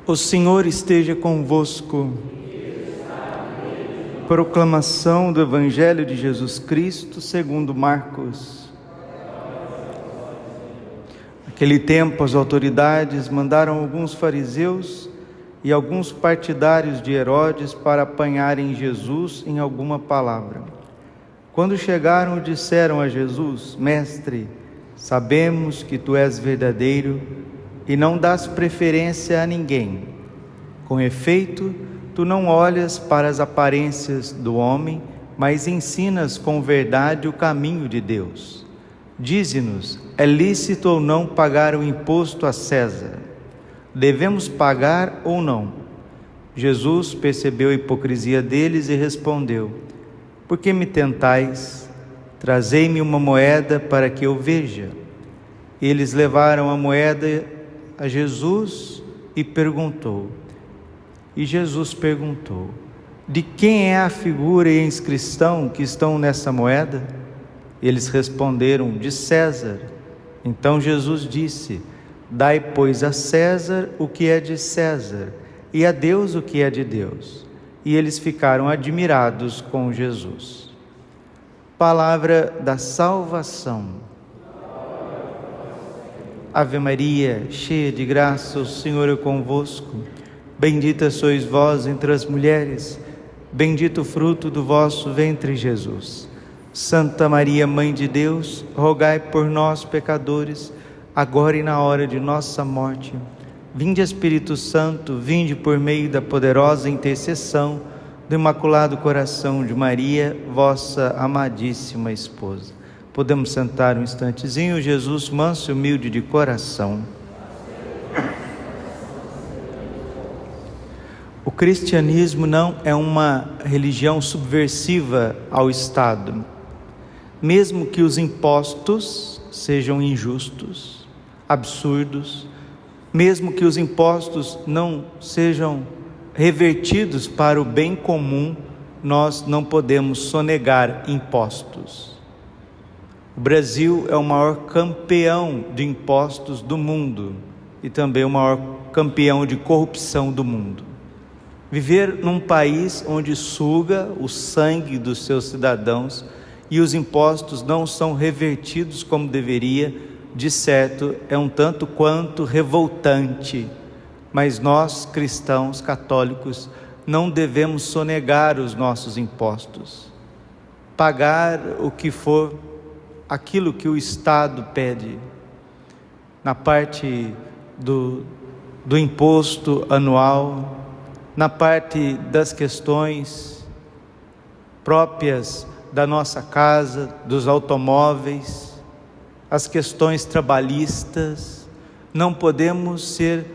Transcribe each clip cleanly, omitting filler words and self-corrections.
O Senhor esteja convosco. Proclamação do Evangelho de Jesus Cristo segundo Marcos. Naquele tempo, as autoridades mandaram alguns fariseus e alguns partidários de Herodes para apanharem Jesus em alguma palavra. Quando chegaram, disseram a Jesus: Mestre, sabemos que tu és verdadeiro e não dás preferência a ninguém. Com efeito, tu não olhas para as aparências do homem, mas ensinas com verdade o caminho de Deus. Dize-nos, é lícito ou não pagar o imposto a César? Devemos pagar ou não? Jesus percebeu a hipocrisia deles e respondeu: Por que me tentais? Trazei-me uma moeda para que eu veja. Eles levaram a moeda a Jesus e Jesus perguntou: De quem é a figura e a inscrição que estão nessa moeda? Eles responderam: De César. Então Jesus disse: Dai, pois, a César o que é de César, e a Deus o que é de Deus. E eles ficaram admirados com Jesus. Palavra da salvação. Ave Maria, cheia de graça, o Senhor é convosco. Bendita sois vós entre as mulheres, bendito o fruto do vosso ventre, Jesus. Santa Maria, Mãe de Deus, rogai por nós, pecadores, agora e na hora de nossa morte. Vinde, Espírito Santo, vinde por meio da poderosa intercessão do Imaculado Coração de Maria, vossa amadíssima esposa. Podemos sentar um instantezinho. Jesus, manso e humilde de coração. O cristianismo não é uma religião subversiva ao Estado. Mesmo que os impostos sejam injustos, absurdos, mesmo que os impostos não sejam revertidos para o bem comum, nós não podemos sonegar impostos. O Brasil é o maior campeão de impostos do mundo e também o maior campeão de corrupção do mundo. Viver num país onde suga o sangue dos seus cidadãos e os impostos não são revertidos como deveria, de certo é um tanto quanto revoltante. Mas nós, cristãos católicos, não devemos sonegar os nossos impostos. Pagar o que for aquilo que o Estado pede, na parte do imposto anual, na parte das questões próprias da nossa casa, dos automóveis, as questões trabalhistas. Não podemos ser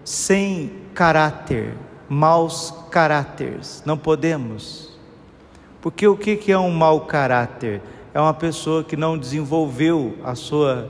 sem caráter, maus caráteres, não podemos. Porque o que é um mau caráter? É uma pessoa que não desenvolveu a sua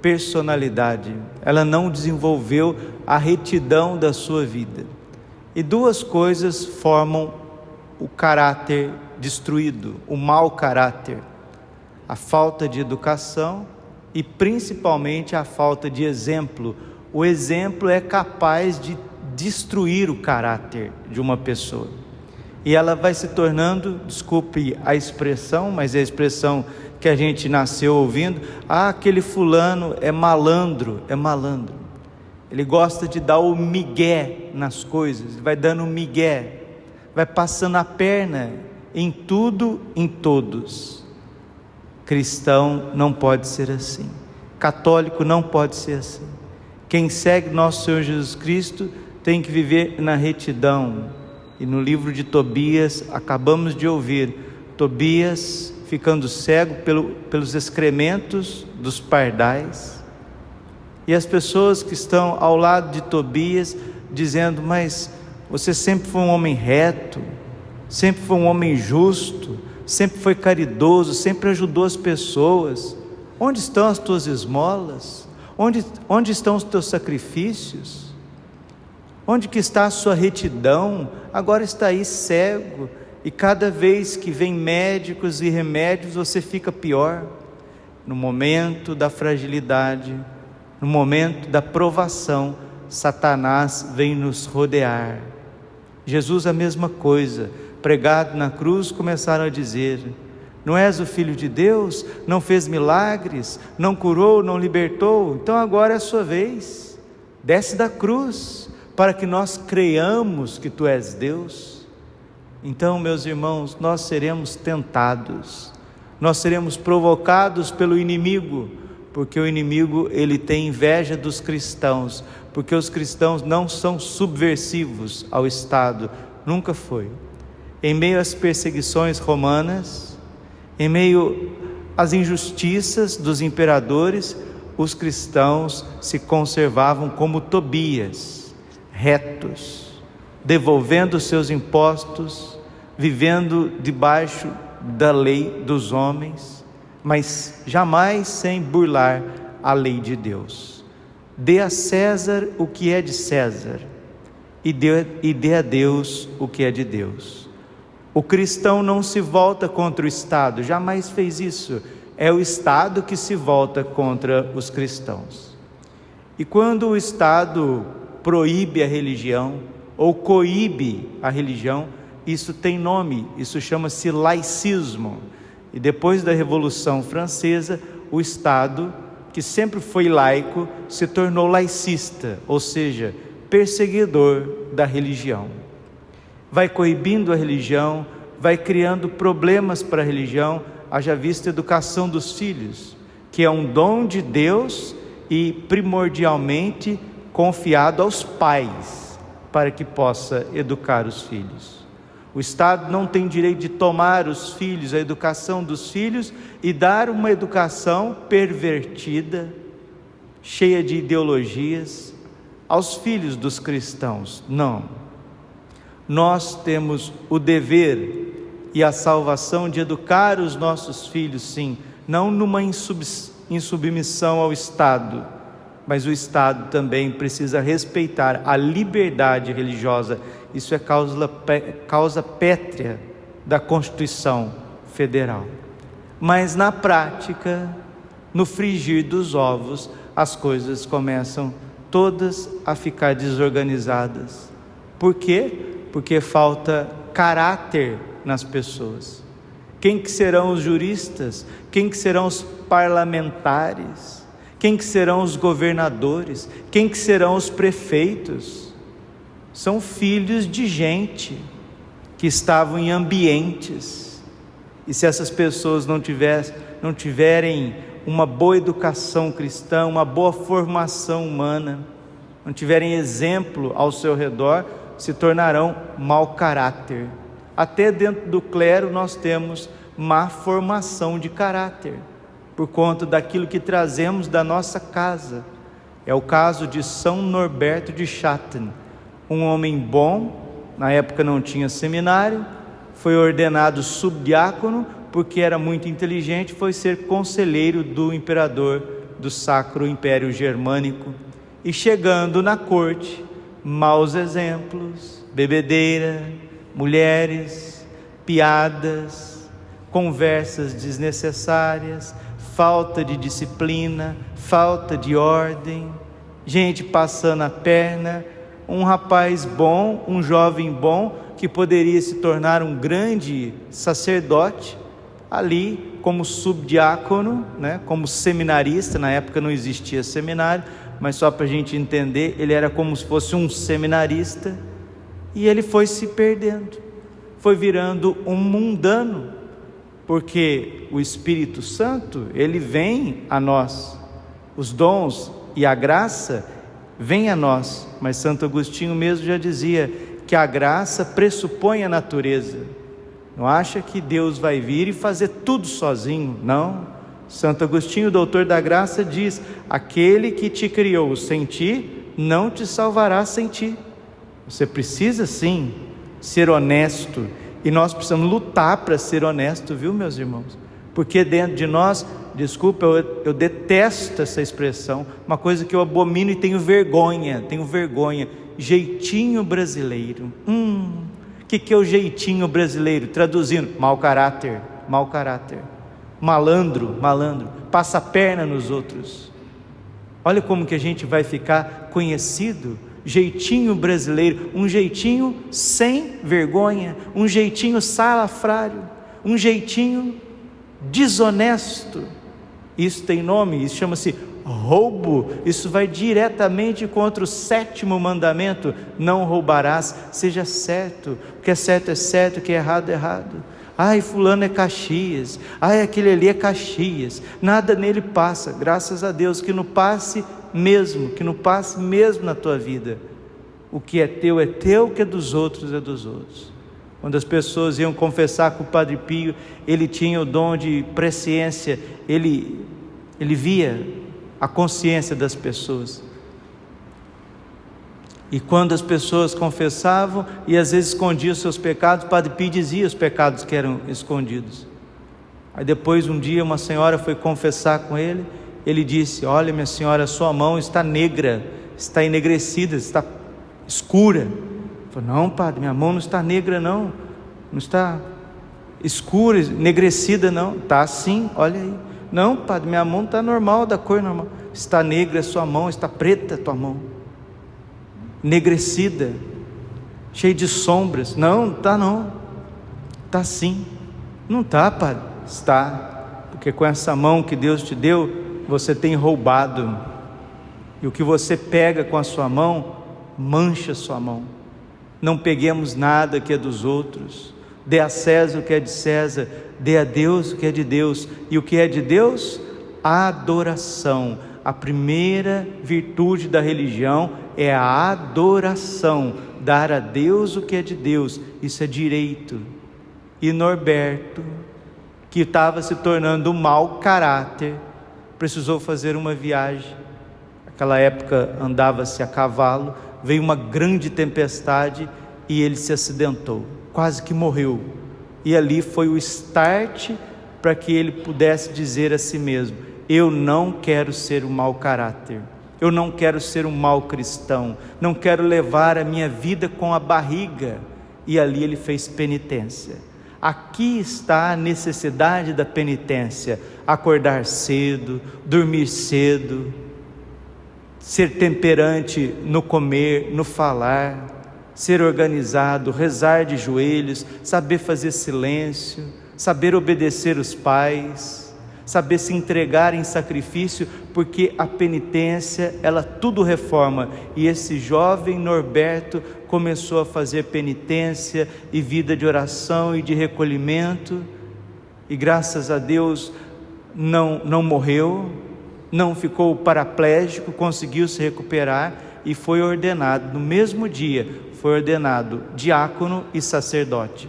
personalidade, ela não desenvolveu a retidão da sua vida. E duas coisas formam o caráter destruído, o mau caráter: a falta de educação e principalmente a falta de exemplo. O exemplo é capaz de destruir o caráter de uma pessoa. E ela vai se tornando, desculpe a expressão, mas é a expressão que a gente nasceu ouvindo: aquele fulano é malandro, Ele gosta de dar o migué nas coisas, vai dando o migué, vai passando a perna em tudo, em todos. Cristão não pode ser assim, católico não pode ser assim. Quem segue nosso Senhor Jesus Cristo tem que viver na retidão. E no livro de Tobias, acabamos de ouvir, Tobias ficando cego pelos excrementos dos pardais, e as pessoas que estão ao lado de Tobias dizendo: mas você sempre foi um homem reto, sempre foi um homem justo, sempre foi caridoso, sempre ajudou as pessoas. Onde estão as tuas esmolas? Onde estão os teus sacrifícios? Onde que está a sua retidão? Agora está aí cego, e cada vez que vem médicos e remédios você fica pior. No momento da fragilidade, no momento da provação, Satanás vem nos rodear. Jesus a mesma coisa, pregado na cruz, começaram a dizer: não és o Filho de Deus? Não fez milagres? Não curou? Não libertou? Então agora é a sua vez. Desce da cruz, para que nós creiamos que tu és Deus. Então, meus irmãos, nós seremos tentados, nós seremos provocados pelo inimigo, porque o inimigo, ele tem inveja dos cristãos, porque os cristãos não são subversivos ao Estado, nunca foi. Em meio às perseguições romanas, em meio às injustiças dos imperadores, os cristãos se conservavam como Tobias, retos, devolvendo seus impostos, vivendo debaixo da lei dos homens, mas jamais sem burlar a lei de Deus. Dê a César o que é de César e dê a Deus o que é de Deus. O cristão não se volta contra o Estado, jamais fez isso. É o Estado que se volta contra os cristãos. E quando o Estado proíbe a religião ou coíbe a religião, isso tem nome, isso chama-se laicismo. E depois da Revolução Francesa, o Estado, que sempre foi laico, se tornou laicista, ou seja, perseguidor da religião. Vai coibindo a religião, vai criando problemas para a religião. Haja vista a educação dos filhos, que é um dom de Deus e primordialmente confiado aos pais, para que possa educar os filhos. O Estado não tem direito de tomar os filhos, a educação dos filhos, e dar uma educação pervertida, cheia de ideologias, aos filhos dos cristãos. Não. Nós temos o dever e a salvação de educar os nossos filhos, sim, não numa insubmissão ao Estado, mas o Estado também precisa respeitar a liberdade religiosa. Isso é causa pétrea da Constituição Federal. Mas na prática, no frigir dos ovos, as coisas começam todas a ficar desorganizadas. Por quê? Porque falta caráter nas pessoas. Quem que serão os juristas? Quem que serão os parlamentares? Quem que serão os governadores? Quem que serão os prefeitos? São filhos de gente que estavam em ambientes, e se essas pessoas não tiverem uma boa educação cristã, uma boa formação humana, não tiverem exemplo ao seu redor, se tornarão mau caráter. Até dentro do clero nós temos má formação de caráter, por conta daquilo que trazemos da nossa casa. É o caso de São Norberto de Chaten, um homem bom, na época não tinha seminário, foi ordenado subdiácono, porque era muito inteligente, foi ser conselheiro do imperador do Sacro Império Germânico, e chegando na corte, maus exemplos, bebedeira, mulheres, piadas, conversas desnecessárias, falta de disciplina, falta de ordem, gente passando a perna. Um rapaz bom, um jovem bom, que poderia se tornar um grande sacerdote, ali como subdiácono, como seminarista. Na época não existia seminário, mas só para a gente entender, ele era como se fosse um seminarista, e ele foi se perdendo, foi virando um mundano, porque o Espírito Santo, ele vem a nós, os dons e a graça vem a nós, mas Santo Agostinho mesmo já dizia que a graça pressupõe a natureza. Não acha que Deus vai vir e fazer tudo sozinho, não. Santo Agostinho, doutor da graça, diz: aquele que te criou sem ti, não te salvará sem ti. Você precisa sim ser honesto, e nós precisamos lutar para ser honesto, viu, meus irmãos? Porque dentro de nós, desculpa, eu detesto essa expressão, uma coisa que eu abomino e tenho vergonha, jeitinho brasileiro. O que é o jeitinho brasileiro? Traduzindo, mau caráter, malandro, passa a perna nos outros. Olha como que a gente vai ficar conhecido. Jeitinho brasileiro, um jeitinho sem vergonha, um jeitinho salafrário, um jeitinho desonesto. Isso tem nome, isso chama-se roubo. Isso vai diretamente contra o 7º mandamento: não roubarás. Seja certo, o que é certo, o que é errado. Ai, fulano é Caxias, ai, aquele ali é Caxias, nada nele passa. Graças a Deus que não passe mesmo, na tua vida. O que é teu, o que é dos outros é dos outros. Quando as pessoas iam confessar com o Padre Pio, ele tinha o dom de presciência, ele via a consciência das pessoas. E quando as pessoas confessavam e às vezes escondiam seus pecados, o Padre Pio dizia os pecados que eram escondidos. Aí depois, um dia, uma senhora foi confessar com ele. Ele disse: olha, minha senhora, sua mão está negra, está enegrecida, está escura. Ele falou: não, padre, minha mão não está negra não está escura, enegrecida não. Está sim, olha aí. Não, padre, minha mão está normal, da cor normal. Está negra a sua mão, está preta a tua mão, enegrecida, cheia de sombras. Não, está não. Está sim. Não está, padre. Está, porque com essa mão que Deus te deu, você tem roubado, e o que você pega com a sua mão, mancha a sua mão. Não peguemos nada que é dos outros. Dê a César o que é de César, dê a Deus o que é de Deus. E o que é de Deus? A adoração. A primeira virtude da religião é a adoração, dar a Deus o que é de Deus. Isso é direito. E Norberto, que estava se tornando um mau caráter, precisou fazer uma viagem. Naquela época andava-se a cavalo, veio uma grande tempestade e ele se acidentou, quase que morreu. E ali foi o start para que ele pudesse dizer a si mesmo: eu não quero ser um mau caráter, eu não quero ser um mau cristão, não quero levar a minha vida com a barriga. E ali ele fez penitência. Aqui está a necessidade da penitência: acordar cedo, dormir cedo, ser temperante no comer, no falar, ser organizado, rezar de joelhos, saber fazer silêncio, saber obedecer os pais, saber se entregar em sacrifício, porque a penitência, ela tudo reforma. E esse jovem Norberto começou a fazer penitência e vida de oração e de recolhimento, e graças a Deus não morreu, não ficou paraplégico, conseguiu se recuperar e foi ordenado. No mesmo dia foi ordenado diácono e sacerdote.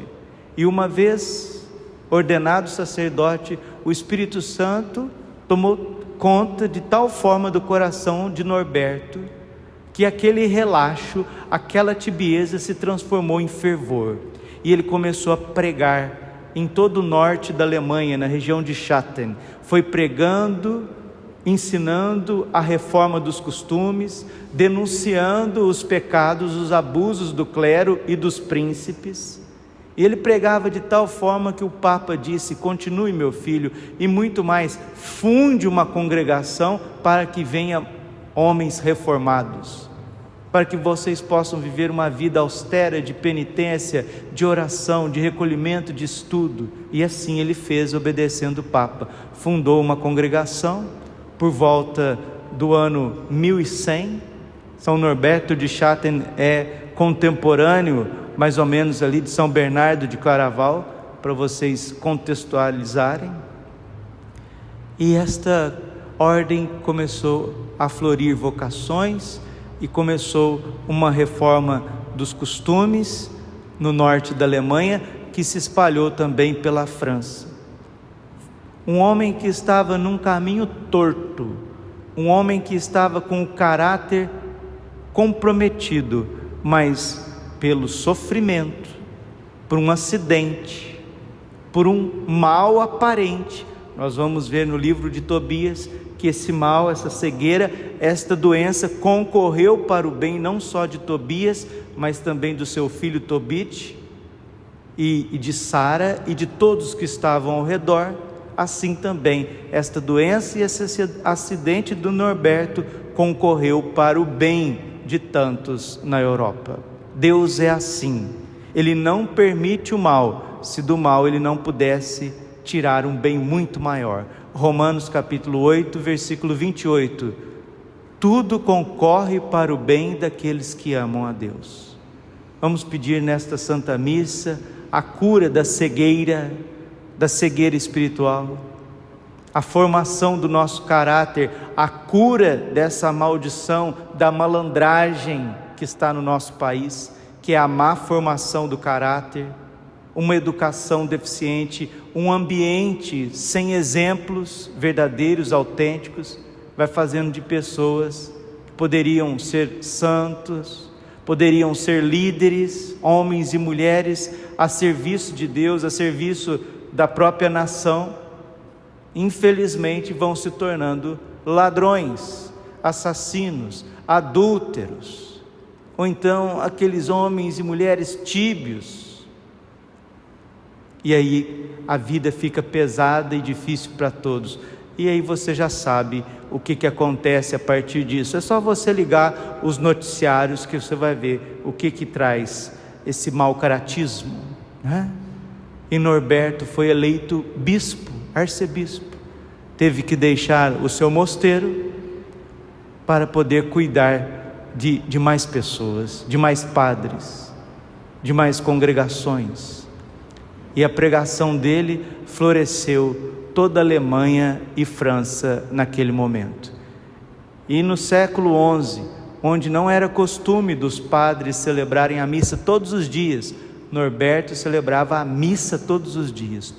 E uma vez ordenado sacerdote, o Espírito Santo tomou conta de tal forma do coração de Norberto, que aquele relaxo, aquela tibieza se transformou em fervor. E ele começou a pregar em todo o norte da Alemanha, na região de Schatten. Foi pregando, ensinando a reforma dos costumes, denunciando os pecados, os abusos do clero e dos príncipes. E ele pregava de tal forma que o Papa disse: continue, meu filho, e muito mais, funde uma congregação para que venha homens reformados, para que vocês possam viver uma vida austera de penitência, de oração, de recolhimento, de estudo. E assim ele fez, obedecendo o Papa. Fundou uma congregação por volta do ano 1100. São Norberto de Schatten é contemporâneo, mais ou menos ali, de São Bernardo de Claraval, para vocês contextualizarem. E esta ordem começou a florir vocações, e começou uma reforma dos costumes no norte da Alemanha, que se espalhou também pela França. Um homem que estava num caminho torto, um homem que estava com o caráter comprometido, mas pelo sofrimento, por um acidente, por um mal aparente. Nós vamos ver no livro de Tobias que esse mal, essa cegueira, esta doença concorreu para o bem não só de Tobias, mas também do seu filho Tobit e de Sara e de todos que estavam ao redor, assim também esta doença e esse acidente do Norberto concorreu para o bem de tantos na Europa. Deus é assim, Ele não permite o mal, se do mal Ele não pudesse tirar um bem muito maior. Romanos capítulo 8, versículo 28, tudo concorre para o bem daqueles que amam a Deus. Vamos pedir nesta Santa Missa a cura da cegueira espiritual, a formação do nosso caráter, a cura dessa maldição da malandragem que está no nosso país, que é a má formação do caráter, uma educação deficiente, um ambiente sem exemplos verdadeiros, autênticos, vai fazendo de pessoas que poderiam ser santos, poderiam ser líderes, homens e mulheres a serviço de Deus, a serviço da própria nação, infelizmente vão se tornando ladrões, assassinos, adúlteros, ou então aqueles homens e mulheres tíbios. E aí a vida fica pesada e difícil para todos. E aí você já sabe o que acontece a partir disso. É só você ligar os noticiários que você vai ver o que traz esse mau caratismo, né? E Norberto foi eleito bispo, arcebispo. Teve que deixar o seu mosteiro para poder cuidar de mais pessoas, de mais padres, de mais congregações. E a pregação dele floresceu toda a Alemanha e França naquele momento. E no século XI, onde não era costume dos padres celebrarem a missa todos os dias, Norberto celebrava a missa todos os dias.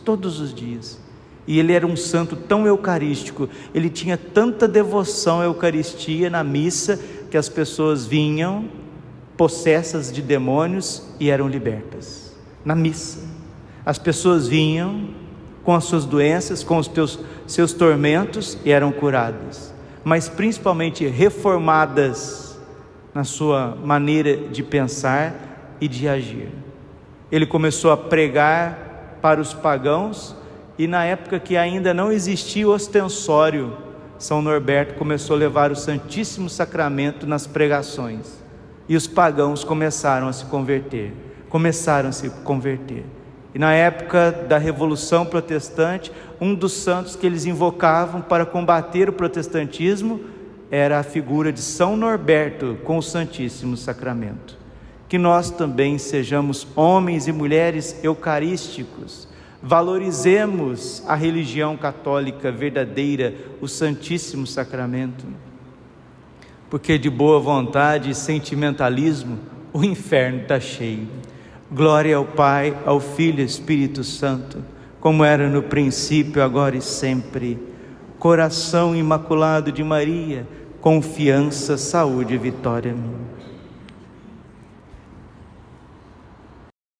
E ele era um santo tão eucarístico, ele tinha tanta devoção à Eucaristia na missa, que as pessoas vinham possessas de demônios e eram libertas. Na missa, as pessoas vinham com as suas doenças, com os seus tormentos e eram curadas, mas principalmente reformadas na sua maneira de pensar e de agir. Ele começou a pregar para os pagãos, e na época que ainda não existia o ostensório, São Norberto começou a levar o Santíssimo Sacramento nas pregações, e os pagãos começaram a se converter. E na época da Revolução Protestante, um dos santos que eles invocavam para combater o protestantismo era a figura de São Norberto com o Santíssimo Sacramento. Que nós também sejamos homens e mulheres eucarísticos, valorizemos a religião católica verdadeira, o Santíssimo Sacramento, porque de boa vontade e sentimentalismo o inferno está cheio. Glória ao Pai, ao Filho e ao Espírito Santo, como era no princípio, agora e sempre. Coração imaculado de Maria, confiança, saúde e vitória minha.